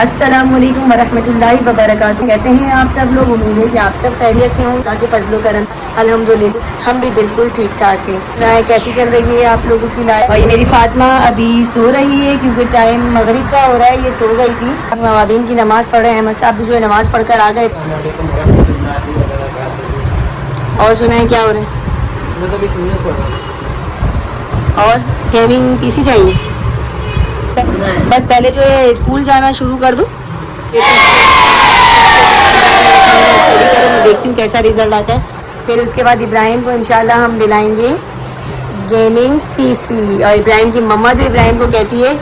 अस्सलामुअलैकुम वरहमतुल्लाहि वबरकातुहू। कैसे हैं आप सब लोग? उम्मीद है कि आप सब खैरियत से हों। ताकि फजलो करम अल्हम्दुलिल्लाह हम भी बिल्कुल ठीक ठाक हैं। कैसी चल रही है आप लोगों की लाइफ? और ये मेरी फातिमा अभी सो रही है क्योंकि टाइम मगरिब का हो रहा है। ये सो गई थी। अब मावीन की नमाज़ पढ़ रहे हैं। अहमद साहब भी जो है नमाज़ पढ़ कर आ गए। और सुनाएं क्या हो रहा है? और गेमिंग पीसी चाहिए? बस पहले जो है स्कूल जाना शुरू कर दूँ, मैं देखती हूँ कैसा रिजल्ट आता है। फिर उसके बाद इब्राहिम को इंशाल्लाह हम दिलाएंगे गेमिंग पीसी। और इब्राहिम की मम्मा जो इब्राहिम को कहती है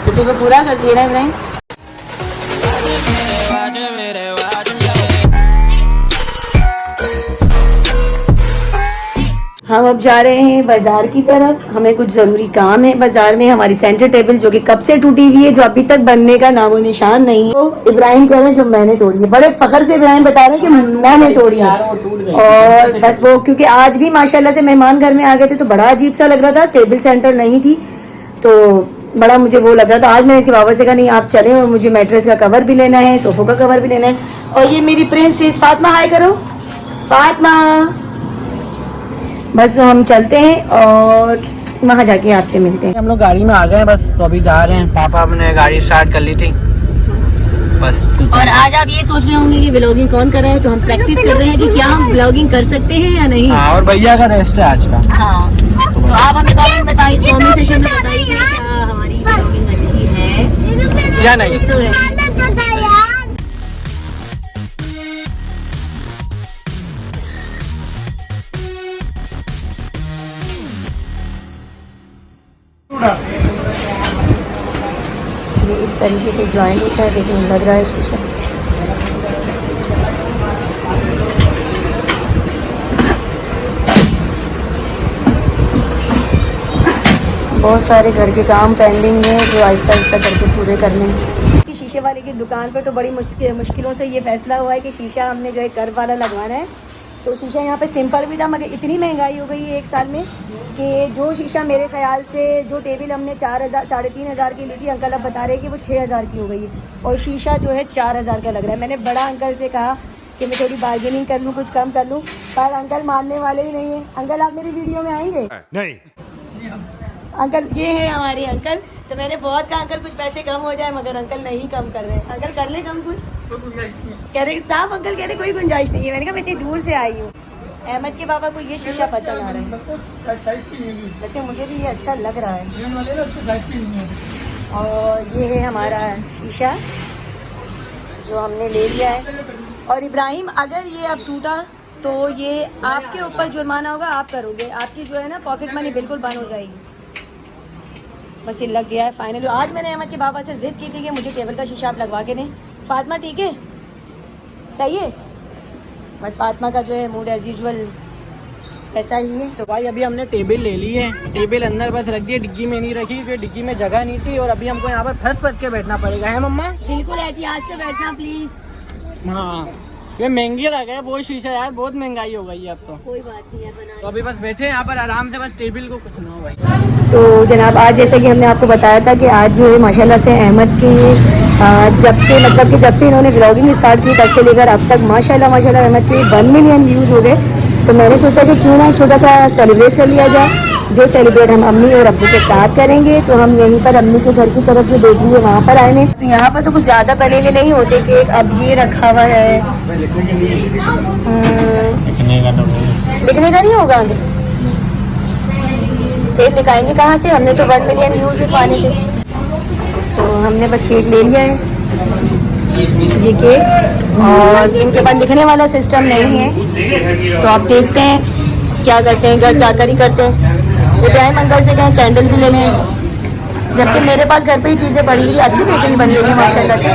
तो वो पूरा करती है ना इब्राहिम। हम अब जा रहे हैं बाजार की तरफ। हमें कुछ जरूरी काम है बाजार में। हमारी सेंटर टेबल जो कि कब से टूटी हुई है, जो अभी तक बनने का नामो निशान नहीं है, तो इब्राहिम कह रहे हैं जो मैंने तोड़ी है। बड़े फखर से इब्राहिम बता रहे हैं कि मैंने तोड़ी है। और बस वो क्योंकि आज भी माशाल्लाह से मेहमान घर में आ गए थे तो बड़ा अजीब सा लग रहा था, टेबल सेंटर नहीं थी तो बड़ा मुझे वो लग रहा था। आज मैंने इसके बाबा से कहा नहीं आप चलें, और मुझे मैट्रेस का कवर भी लेना है, सोफों का कवर भी लेना है। और ये मेरी प्रिंसेस फातिमा, हाय करो फातिमा। बस हम चलते हैं और वहाँ जाके आपसे मिलते हैं। हम लोग गाड़ी में आ गए हैं बस, तो अभी जा रहे हैं। पापा ने गाड़ी स्टार्ट कर ली थी बस। और आज आप ये सोच रहे होंगे कि व्लॉगिंग कौन कर रहा है, तो हम प्रैक्टिस कर रहे हैं कि क्या हम व्लॉगिंग कर सकते हैं या नहीं। हाँ, और भैया का रेस्ट है आज का। हाँ, तो आप हमें कमेंट बताइए, कमेंट सेक्शन में बताइए क्या हमारी व्लॉगिंग अच्छी है या नहीं। ये इस तरीके से ज्वाइंट होता है, लेकिन लग रहा है शीशा। बहुत सारे घर के काम पेंडिंग है जो आहिस्ता आहिस्ता करके पूरे करने हैं। शीशे वाले की दुकान पर तो बड़ी मुश्किलों से ये फैसला हुआ है कि शीशा हमने जो है कर्व वाला लगवाना है। तो शीशा यहाँ पे सिंपल भी था, मगर इतनी महंगाई हो गई है एक साल में कि जो शीशा मेरे ख्याल से जो टेबल हमने 4,000 3,500 की ली थी, अंकल अब बता रहे हैं कि वो 6,000 की हो गई है। और शीशा जो है 4,000 का लग रहा है। मैंने बड़ा अंकल से कहा कि मैं थोड़ी बार्गेनिंग कर लूँ, कुछ कम कर लूँ, पर अंकल मानने वाले ही नहीं है। अंकल आप मेरी वीडियो में आएंगे? नहीं अंकल, ये है हमारे अंकल। तो मैंने बहुत कहा अंकल कुछ पैसे कम हो जाए, मगर अंकल नहीं कम कर रहे हैं। अंकल कर ले कम कुछ? कह रहे साहब, अंकल कह रहे कोई गुंजाइश नहीं है। मैंने कहा मैं इतनी दूर से आई हूँ। अहमद के बाबा को ये शीशा पसंद आ रहा है, वैसे मुझे भी ये अच्छा लग रहा है। और ये है हमारा शीशा जो हमने ले लिया है। और इब्राहिम, अगर ये अब टूटा तो ये आपके ऊपर जुर्माना होगा, आप करोगे। आपकी जो है ना पॉकेट मनी बिल्कुल बंद हो जाएगी। बस ये लग गया है फाइनली। आज मैंने अहमद के बाबा से जिद की थी कि मुझे टेबल का शीशा आप लगवा के दें। फातिमा ठीक है, सही है। बस फातिमा का जो है मूड एज यूजुअल ऐसा ही है। तो भाई अभी हमने टेबल ले ली है। टेबल अंदर बस रख दी, डिग्गी में नहीं रखी क्योंकि डिग्गी में जगह नहीं थी। और अभी हमको यहाँ पर फंस के बैठना पड़ेगा, है मम्मा? बिल्कुल एहतियात से बैठना प्लीज। हाँ, ये महंगी लग है वो शीशा यार, बहुत महंगाई हो गई है अब तो। कोई बात नहीं है, बना तो अभी बस बैठे यहाँ पर आराम से, बस टेबल को कुछ ना हो भाई। तो जनाब, आज जैसे कि हमने आपको बताया था कि आज जो है माशाल्लाह से अहमद की जब से इन्होंने व्लॉगिंग स्टार्ट की तब से लेकर अब तक माशाल्लाह अहमद के 1 मिलियन व्यूज़ हो गए। तो मैंने सोचा कि क्यों ना छोटा सा सेलिब्रेट कर लिया जाए। जो सेलिब्रेट हम अम्मी और अब्बू के साथ करेंगे। तो हम यहीं पर अम्मी के घर की तरफ जो बेटी है वहाँ पर आए हैं। तो यहाँ पर तो कुछ ज़्यादा बने हुए नहीं होते केक। अब ये रखा हुआ है, लिखने का नहीं होगा आगे, केक लिखाएंगे कहाँ से? हमने तो 1 मिलियन व्यूज़ लिखवाने थे। तो हमने बस केक ले लिया है, ये केक। और इनके पास लिखने वाला सिस्टम नहीं है, तो आप देखते हैं क्या करते हैं, घर जाकर ही करते हैं। इब्राहिम अंकल से कहें कैंडल भी ले लें, जबकि मेरे पास घर पे ही चीज़ें पड़ी हुई अच्छी बेकरी बन रही है माशाल्लाह से।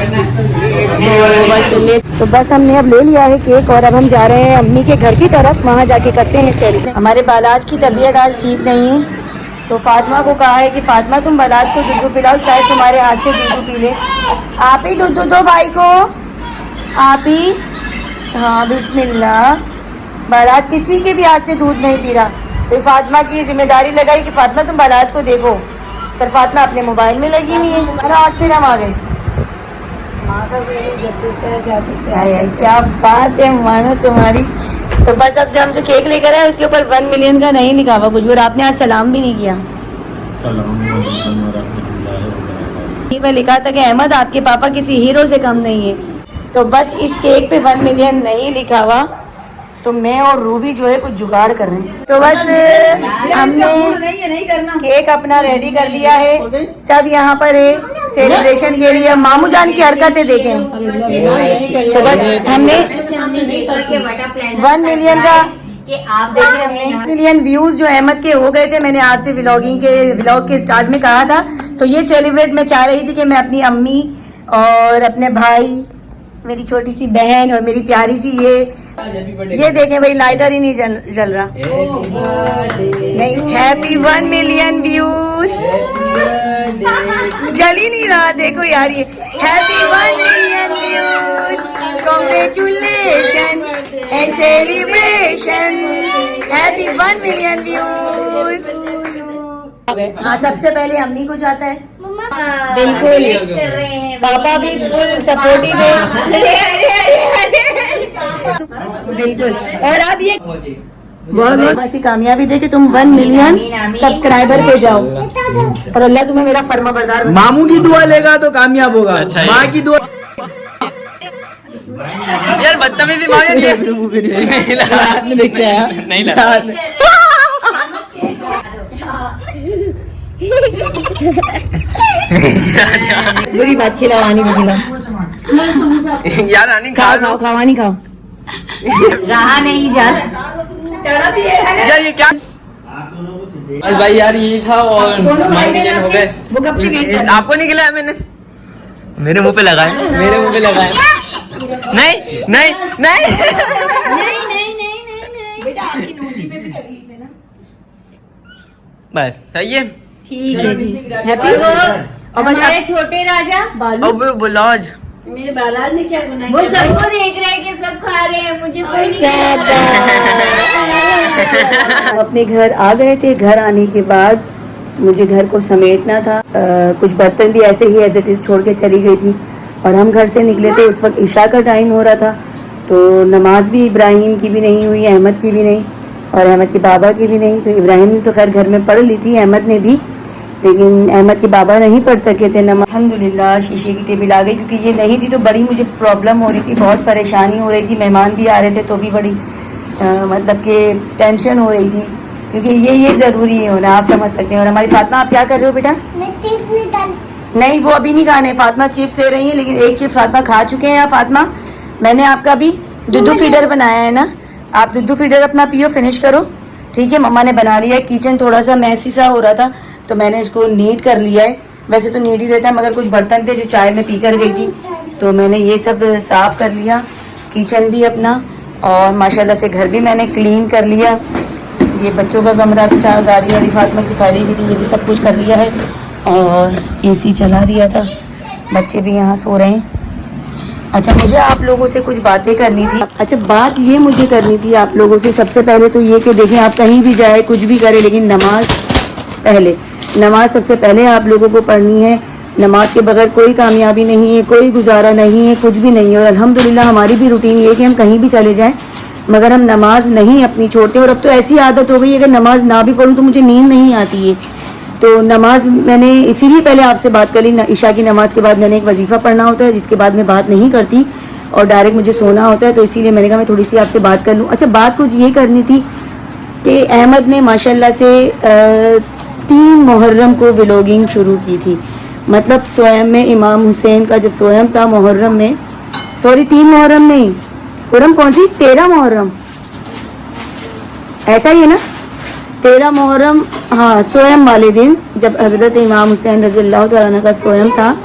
तो बस हमने अब ले लिया है केक और अब हम जा रहे हैं अम्मी के घर की तरफ, वहाँ जाके करते हैं सेलिब्रेट। हमारे बालाज की तबीयत आज ठीक नहीं है, तो फातिमा को कहा है कि फातिमा तुम बालाज को दूध पिलाओ, शायद तुम्हारे हाथ से दूध पी ले। आप ही दूध दो भाई को, आप ही। हाँ बिस्मिल्लाह। बालाज किसी के भी हाथ से दूध नहीं पी रहा। तो फातिमा की जिम्मेदारी लगाई कि फातिमा तुम बालाज को देखो, पर फातिमा अपने मोबाइल में लगी नहीं है। अरे आज फिर हम आ गए। माँ का बेटे जब भी चाहे जा सकते हाय हाय, हैं। क्या बात है मानो तुम्हारी। तो बस अब जो हम जो केक लेकर आए उसके ऊपर 1 मिलियन का नहीं लिखा हुआ कुछ भी, और आपने आज सलाम भी नहीं किया। मैं लिखा था कि अहमद आपके पापा किसी हीरो से कम नहीं है। तो बस इस केक पे 1 मिलियन नहीं लिखा हुआ, तो मैं और रूबी जो है कुछ जुगाड़ कर रहे हैं। तो बस हमने केक अपना रेडी कर लिया है, सब यहाँ पर है सेलिब्रेशन के लिए। मामू जान की हरकतें देखें। तो बस हमने 1 मिलियन का आप देखिए, हमने 1 मिलियन व्यूज जो अहमद के हो गए थे, मैंने आपसे व्लॉग के स्टार्ट में कहा था। तो ये सेलिब्रेट मैं चाह रही थी कि मैं अपनी अम्मी और अपने भाई, मेरी छोटी सी बहन और मेरी प्यारी सी ये देखें भाई, लाइटर ही नहीं जल रहा। नहीं, हैप्पी 1 मिलियन व्यूज, जल ही नहीं रहा। देखो यार, ये happy 1 million views, congratulation and celebration, happy 1 million views. हाँ, सबसे पहले अम्मी को जाता है। बिल्कुल, पापा भी फुल सपोर्टिव है। बिल्कुल, और आप ये बहुत ऐसी कामयाबी दे कि तुम 1 मिलियन सब्सक्राइबर पे जाओ, और अल्लाह तुम्हें मेरा फर्मा बरदार बनाए। मामू की दुआ लेगा तो कामयाब होगा। अच्छा, माँ की दुआ। यार बदतमीजी में देखते हैं नहीं लगा। बुरी बात, खिलाओ आनी को खिलाओ। यार आनी खाओ आनी खाओ। रहा नहीं जा। यार ये क्या भाई, यार ये था और हो गए। वो कब से वेट कर आपको नहीं खिलाया मैंने, मेरे मुंह पे लगाए, मेरे मुंह पे लगाए। नहीं नहीं नहीं बेटा, आपकी नोजी पे भी तकलीफ है ना। बस सही है। ठीक है जी, हैप्पी हो। और हमारे छोटे राजा बालू, अब बुलाज मेरे बालाज ने क्या गुनाह वो सबको देख रहे हैं कि सब खा रहे हैं, मुझे कोई नहीं हम अपने घर आ गए थे। घर आने के बाद मुझे घर को समेटना था। कुछ बर्तन भी ऐसे ही एज इट इज छोड़ के चली गई थी, और हम घर से निकले थे उस वक्त इशा का टाइम हो रहा था। तो नमाज भी इब्राहिम की भी नहीं हुई, अहमद की भी नहीं, और अहमद के बाबा की भी नहीं। तो इब्राहिम ने तो खैर घर में पढ़ ली थी, अहमद ने भी, लेकिन अहमद के बाबा नहीं पढ़ सके थे नमाज। अल्हम्दुलिल्लाह शीशे की टेबल आ गई, क्योंकि ये नहीं थी तो बड़ी मुझे प्रॉब्लम हो रही थी, बहुत परेशानी हो रही थी। मेहमान भी आ रहे थे तो भी बड़ी मतलब कि टेंशन हो रही थी, क्योंकि ये ज़रूरी है होना, आप समझ सकते हैं। और हमारी फातिमा, आप क्या कर रहे हो बेटा? नहीं, वो अभी नहीं खाने। फातिमा चिप्स ले रही है, लेकिन एक चिप्स फातिमा खा चुके हैं। फातिमा, मैंने आपका भी दूध फीडर बनाया है ना, आप दूध फीडर अपना पियो, फिनिश करो, ठीक है। मम्मा ने बना लिया है। किचन थोड़ा सा मैसी सा हो रहा था तो मैंने इसको नीट कर लिया है। वैसे तो नीट ही रहता है, मगर कुछ बर्तन थे जो चाय में पी कर गई थी, तो मैंने ये सब साफ कर लिया, किचन भी अपना, और माशाल्लाह से घर भी मैंने क्लीन कर लिया। ये बच्चों का कमरा भी था, गाड़ी वाड़ी फातिमा की फैली भी थी, ये भी सब कुछ कर लिया है, और एसी चला दिया था। बच्चे भी यहाँ सो रहे हैं। अच्छा, मुझे आप लोगों से कुछ बातें करनी थी। अच्छा, बात ये मुझे करनी थी आप लोगों से। सबसे पहले तो ये कि देखें, आप कहीं भी जाए कुछ भी करें, लेकिन नमाज पहले, नमाज सबसे पहले आप लोगों को पढ़नी है। नमाज के बगैर कोई कामयाबी नहीं है, कोई गुजारा नहीं है, कुछ भी नहीं है। और अल्हम्दुलिल्लाह हमारी भी रूटीन ये है कि हम कहीं भी चले जाएं मगर हम नमाज नहीं अपनी छोड़ते। और अब तो ऐसी आदत हो गई है, अगर नमाज ना भी पढ़ूं तो मुझे नींद नहीं आती है। तो नमाज मैंने इसीलिए पहले आपसे बात कर ली। इशा की नमाज के बाद मैंने एक वजीफा पढ़ना होता है, जिसके बाद मैं बात नहीं करती और डायरेक्ट मुझे सोना होता है, तो इसीलिए मैंने कहा मैं थोड़ी सी आपसे बात कर लूँ। अच्छा, बात कुछ ये करनी थी कि अहमद ने माशाल्लाह से 3 मुहर्रम को व्लॉगिंग शुरू की थी। मतलब स्वयं में इमाम हुसैन का जब स्वयं था मुहर्रम में, सॉरी 3 मुहर्रम नहीं, खुरम कौन सी, 13 मुहर्रम, ऐसा ही है ना, 13 मुहर्रम, हाँ, स्वयं वाले दिन जब हजरत इमाम हुसैन रज़ियल्लाहु तआला अन्हु का स्वयं था,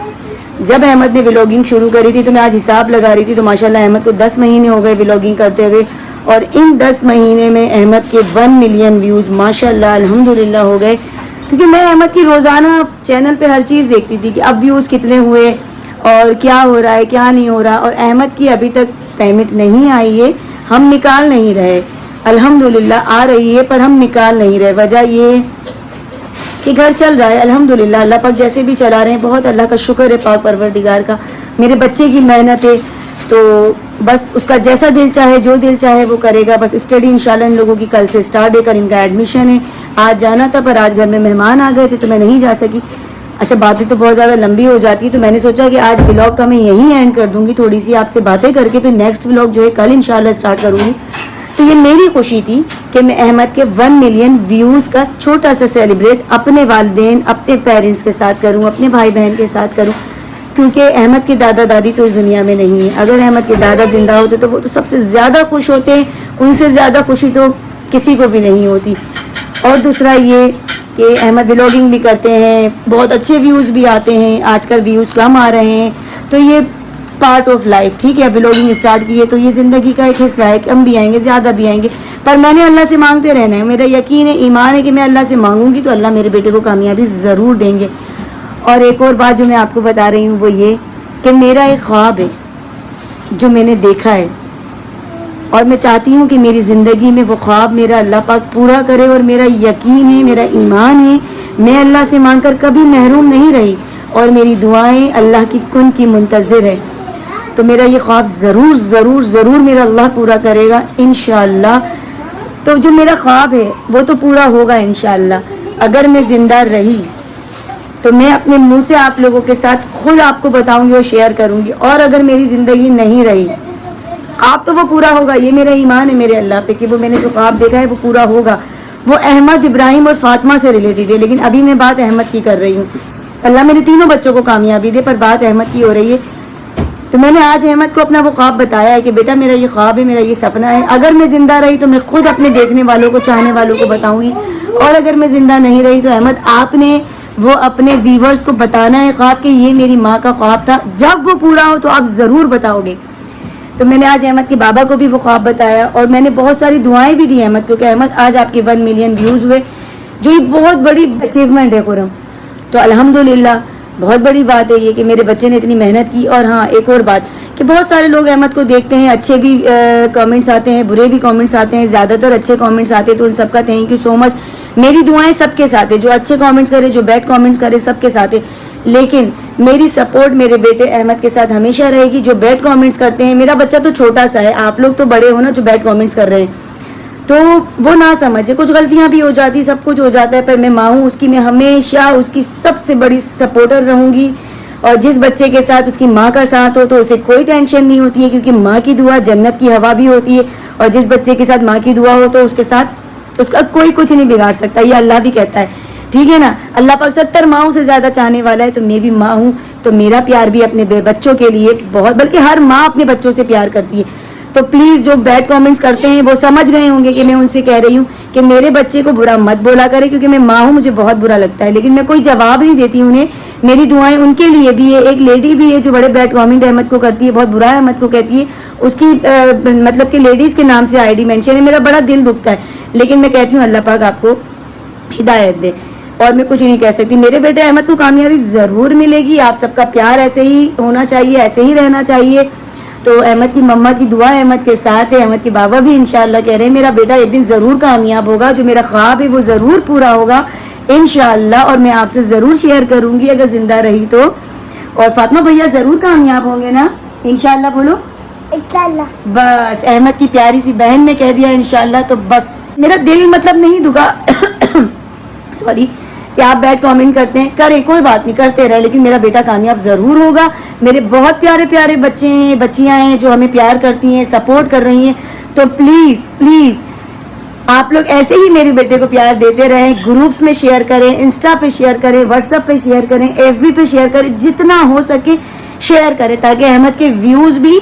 जब अहमद ने व्लॉगिंग शुरू करी थी। तो मैं आज हिसाब लगा रही थी, तो माशाल्लाह अहमद को 10 महीने हो गए व्लॉगिंग करते हुए, और इन 10 महीने में अहमद के 1 मिलियन व्यूज़ माशाल्लाह अल्हम्दुलिल्लाह हो गए। क्योंकि मैं अहमद की रोज़ाना चैनल पे हर चीज़ देखती थी कि अब व्यूज़ कितने हुए और क्या हो रहा है क्या नहीं हो रहा। और अहमद की अभी तक पेमेंट नहीं आई है, हम निकाल नहीं रहे। अल्हम्दुलिल्लाह आ रही है पर हम निकाल नहीं रहे। वजह ये कि घर चल रहा है अल्हम्दुलिल्लाह, अल्लाह पाक जैसे भी चला रहे हैं, बहुत अल्लाह का शुक्र है पाक परवरदिगार का। मेरे बच्चे की मेहनत है, तो बस उसका जैसा दिल चाहे, जो दिल चाहे वो करेगा। बस स्टडी इंशाल्लाह इन लोगों की कल से स्टार्ट है, कल इनका एडमिशन है। आज जाना था पर आज घर में मेहमान आ गए थे तो मैं नहीं जा सकी। अच्छा, बातें तो बहुत ज़्यादा लंबी हो जाती है, तो मैंने सोचा कि आज व्लॉग का मैं यहीं एंड कर दूंगी, थोड़ी सी आपसे बातें करके, फिर नेक्स्ट व्लॉग जो है कल इंशाल्लाह स्टार्ट करूंगी। तो ये मेरी खुशी थी कि मैं अहमद के 1 मिलियन व्यूज का छोटा सा सेलिब्रेट अपने वालिदैन, अपने पेरेंट्स के साथ करूं, अपने भाई बहन के साथ करूं, क्योंकि अहमद के दादा दादी तो इस दुनिया में नहीं है। अगर अहमद के दादा जिंदा होते तो वो तो सबसे ज्यादा खुश होते, उनसे ज्यादा खुशी तो किसी को भी नहीं होती। और दूसरा ये कि अहमद व्लॉगिंग भी करते हैं, बहुत अच्छे व्यूज भी आते हैं, आजकल व्यूज कम आ रहे हैं, तो ये पार्ट ऑफ लाइफ, ठीक है। व्लॉगिंग स्टार्ट की है तो ये जिंदगी का एक हिस्सा है, कम भी आएंगे ज्यादा भी आएंगे, पर मैंने अल्लाह से मांगते रहना है। मेरा यकीन है, ईमान है कि मैं अल्लाह से मांगूंगी तो अल्लाह मेरे बेटे को कामयाबी जरूर देंगे। और एक और बात जो मैं आपको बता रही हूँ वो ये कि मेरा एक ख्वाब है जो मैंने देखा है, और मैं चाहती हूँ कि मेरी जिंदगी में वो ख्वाब मेरा अल्लाह पाक पूरा करे। और मेरा यकीन है, मेरा ईमान है, मैं अल्लाह से मांगकर कभी महरूम नहीं रही, और मेरी दुआएं अल्लाह की कुन की मुंतजिर है। तो मेरा ये ख्वाब जरूर जरूर जरूर मेरा अल्लाह पूरा करेगा इंशाअल्लाह। तो जो मेरा ख्वाब है वो तो पूरा होगा इंशाअल्लाह। अगर मैं जिंदा रही तो मैं अपने मुंह से आप लोगों के साथ खुद आपको बताऊंगी और शेयर करूंगी, और अगर मेरी जिंदगी नहीं रही आप तो वो पूरा होगा। ये मेरा ईमान है मेरे अल्लाह पे कि वो मैंने जो ख्वाब देखा है वो पूरा होगा। वो अहमद, इब्राहिम और फातिमा से रिलेटेड है, लेकिन अभी मैं बात अहमद की कर रही हूँ। अल्लाह मेरे तीनों बच्चों को कामयाबी दे, पर बात अहमद की हो रही है। तो मैंने आज अहमद को अपना वो ख्वाब बताया है कि बेटा मेरा ये ख्वाब है, मेरा ये सपना है। अगर मैं जिंदा रही तो मैं खुद अपने देखने वालों को, चाहने वालों को बताऊंगी, और अगर मैं जिंदा नहीं रही तो अहमद आपने वो अपने व्यूवर्स को बताना है ख्वाब कि ये मेरी माँ का ख्वाब था। जब वो पूरा हो तो आप जरूर बताओगे। तो मैंने आज अहमद के बाबा को भी वो ख्वाब बताया, और मैंने बहुत सारी दुआएं भी दी अहमद, क्योंकि अहमद आज आपके 1 मिलियन व्यूज हुए, जो ये बहुत बड़ी अचीवमेंट है खुरम। तो अल्हम्दुलिल्लाह बहुत बड़ी बात है ये कि मेरे बच्चे ने इतनी मेहनत की। और हाँ, एक और बात कि बहुत सारे लोग अहमद को देखते हैं, अच्छे भी कमेंट्स आते हैं, बुरे भी कमेंट्स आते हैं, ज्यादातर अच्छे कमेंट्स आते हैं, तो उन सबका थैंक यू सो मच। मेरी दुआएं सबके साथ है, जो अच्छे कमेंट्स करे, जो बैड कमेंट्स करे, सबके साथ है। लेकिन मेरी सपोर्ट मेरे बेटे अहमद के साथ हमेशा रहेगी। जो बैड कमेंट्स करते हैं, मेरा बच्चा तो छोटा सा है, आप लोग तो बड़े हो ना जो बैड कमेंट्स कर रहे हैं, तो वो ना समझे, कुछ गलतियां भी हो जाती, सब कुछ हो जाता है, पर मैं माँ हूँ उसकी, मैं हमेशा उसकी सबसे बड़ी सपोर्टर रहूंगी। और जिस बच्चे के साथ उसकी माँ का साथ हो तो उसे कोई टेंशन नहीं होती है, क्योंकि माँ की दुआ जन्नत की हवा भी होती है। और जिस बच्चे के साथ माँ की दुआ हो तो उसके साथ उसका कोई कुछ नहीं बिगाड़ सकता, ये अल्लाह भी कहता है, ठीक है ना। अल्लाह पाक 70 माओं से ज्यादा चाहने वाला है, तो मैं भी माँ हूँ, तो मेरा प्यार भी अपने बच्चों के लिए बहुत, बल्कि हर माँ अपने बच्चों से प्यार करती है। तो प्लीज जो बैड कमेंट्स करते हैं वो समझ गए होंगे कि मैं उनसे कह रही हूँ कि मेरे बच्चे को बुरा मत बोला करे, क्योंकि मैं माँ हूँ, मुझे बहुत बुरा लगता है, लेकिन मैं कोई जवाब नहीं देती उन्हें। मेरी दुआएं उनके लिए भी है। एक लेडी भी है जो बड़े बैड कमेंट अहमद को करती है, बहुत बुरा अहमद को कहती है, उसकी मतलब कि लेडीज के नाम से आईडी मेंशन है। मेरा बड़ा दिल दुखता है, लेकिन मैं कहती हूँ अल्लाह पाक आपको हिदायत दे, और मैं कुछ नहीं कह सकती। मेरे बेटे अहमद को कामयाबी जरूर मिलेगी। आप सबका प्यार ऐसे ही होना चाहिए, ऐसे ही रहना चाहिए। तो अहमद की मम्मा की दुआ अहमद के साथ है, अहमद के बाबा भी इंशाल्लाह कह रहे हैं मेरा बेटा एक दिन जरूर कामयाब होगा, जो मेरा ख्वाब है वो जरूर पूरा होगा इंशाल्लाह, और मैं आपसे जरूर शेयर करूंगी अगर जिंदा रही तो। और फातिमा भैया जरूर कामयाब होंगे ना, इंशाल्लाह बोलो इंशाल्लाह। बस अहमद की प्यारी सी बहन ने कह दिया इंशाल्लाह, तो बस मेरा दिल मतलब नहीं दुखा सॉरी कि आप बैड कमेंट करते हैं, करें, कोई बात नहीं, करते रहे, लेकिन मेरा बेटा कामयाब जरूर होगा। मेरे बहुत प्यारे प्यारे बच्चे हैं, बच्चियां हैं जो हमें प्यार करती हैं, सपोर्ट कर रही हैं, तो प्लीज प्लीज आप लोग ऐसे ही मेरे बेटे को प्यार देते रहें। ग्रुप्स में शेयर करें, इंस्टा पे शेयर करें, व्हाट्सएप पे शेयर करें, FB पे शेयर करें, जितना हो सके शेयर करें, ताकि अहमद के व्यूज भी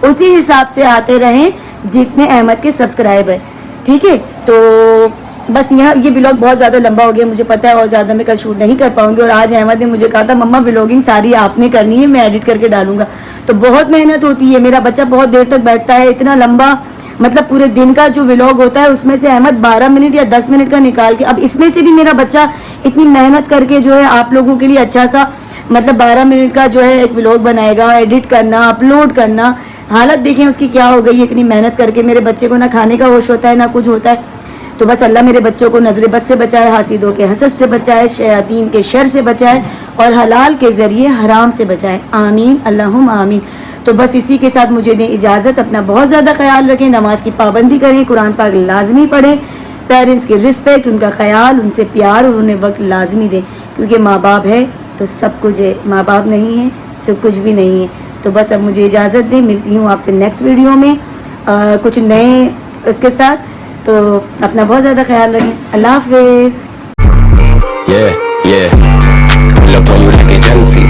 उसी हिसाब से आते रहें जितने अहमद के सब्सक्राइबर, ठीक है। तो बस यहाँ ये व्लॉग बहुत ज्यादा लंबा हो गया, मुझे पता है, और ज्यादा मैं कल शूट नहीं कर पाऊंगी। और आज अहमद ने मुझे कहा था मम्मा व्लॉगिंग सारी आपने करनी है, मैं एडिट करके डालूंगा, तो बहुत मेहनत होती है। मेरा बच्चा बहुत देर तक बैठता है, इतना लंबा मतलब पूरे दिन का जो व्लॉग होता है उसमें से अहमद 12 मिनट या 10 मिनट का निकाल के, अब इसमें से भी मेरा बच्चा इतनी मेहनत करके जो है आप लोगों के लिए अच्छा सा मतलब 12 मिनट का जो है एक व्लॉग बनाएगा, एडिट करना, अपलोड करना। हालत देखें उसकी क्या हो गई, इतनी मेहनत करके। मेरे बच्चे को ना खाने का होश होता है ना कुछ होता है, तो बस अल्लाह मेरे बच्चों को नजर बद से बचाए, हासिदों के हसद से बचाए, शयातीन के शर से बचाए और हलाल के जरिए हराम से बचाए। आमीन अल्लाहुम्मा आमीन। तो बस इसी के साथ मुझे दें इजाजत। अपना बहुत ज्यादा ख्याल रखें, नमाज की पाबंदी करें, कुरान पाक लाजमी पढ़ें, पेरेंट्स की रिस्पेक्ट, उनका ख्याल, उनसे प्यार और उन्हें वक्त लाजमी दें, क्योंकि माँ बाप है तो सब कुछ है, माँ बाप नहीं है तो कुछ भी नहीं है। तो बस अब मुझे इजाजत दें, मिलती हूँ आपसे नेक्स्ट वीडियो में कुछ नए उसके साथ। तो अपना बहुत ज्यादा ख्याल रखें। अल्लाह हाफिज। Yeah, yeah. Pull up on you like agency.